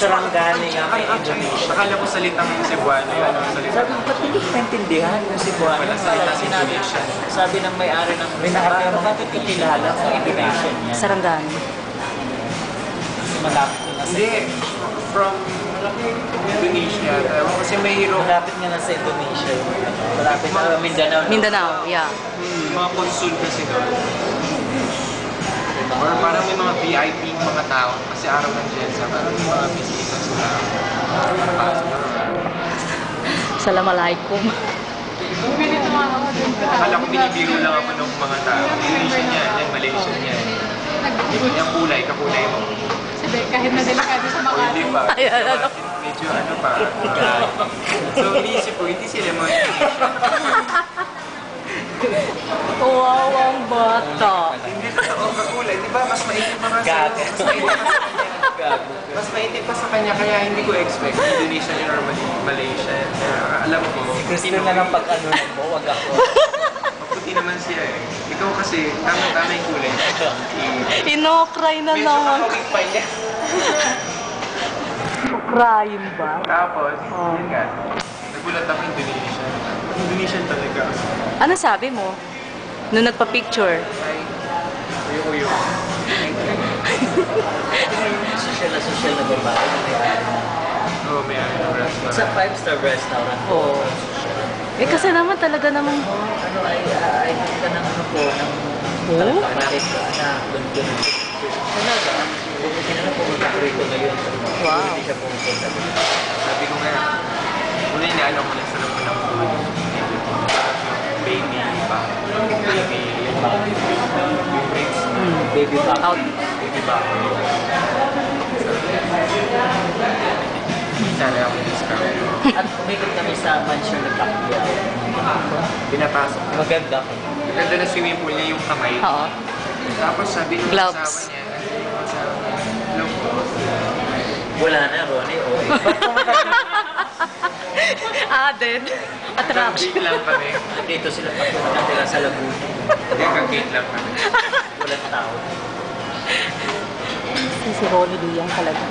Sarangani nga may Indonesia. Akala ko salitang Cebuano yun. Sabi ko, ba't hindi ko maintindihan yung Cebuano? Wala salita Indonesian. Sabi ng may-ari ng restaurant, bakit ikilala kung Indonesian yan? Sarangani. Malapit nga sa Hindi, from Indonesia. Kasi may hero. Malapit nga na sa Indonesia. Malapit na Mindanao. Mindanao, yeah. Mga consul kasi doon. Or parang may mga VIP mga tao. Kasi araw ng Jensa, parang may mga bisita sila. Assalamualaikum. Akala ko binibiro lang ako ng mga tao. Indonesian yan, yan Malaysian yan. Yung kulay, kakulay mo. Sabi, kahit na delikado sa mga Hindi pa. Ayan, ano? Medyo ano pa. So, iniisip ko, hindi sila mga Wow, ang bata. hindi totoo kakulay. Di ba, mas maitim pa nga sa mas maitim pa sa kanya. Mas maitim pa sa kanya, kaya hindi ko expect Indonesian or Malaysian. Kaya alam ko, Gusto na lang pag-ano mo, wag ako. maputi naman siya eh. Ikaw kasi, tama yung kulay. Inokray na Medyo naman. kakawig pa niya. Crime ba? Tapos, yun nga, nagulat ako Indonesian. Indonesian talaga. Ano sabi mo? Nung nagpa-picture? Ay, uyo-uyo. Social na babae. Oo, may ano ng restaurant. Sa 5-star restaurant. Oo. Eh kasi naman talaga namang... Ano ay ka ng ano po, ng Oh? bakit ka na doon. Talaga, buti na lang pumunta ko rito ngayon. Wow. Hindi siya pumunta. Sabi ko nga, una inaano ko na sarap ko ng food. Baby ba? Baby, yung ribs. Baby back. Out. Baby ba? Sana ako discount. At umikot kami sa mansion na Pacquiao. Pinapasok. Maganda ko. Maganda na swimming pool niya yung kamay. Oo. Tapos sabi ng Gloves. asawa niya, yung asawa niya, "Look po." Wala na, Ronnie. Oh, Added. Attraction. Gate lang kami. dito sila pag nakatira sa Laguna. Hindi, gate lang kami. Walang tao. Si Ronnie Luyang talaga.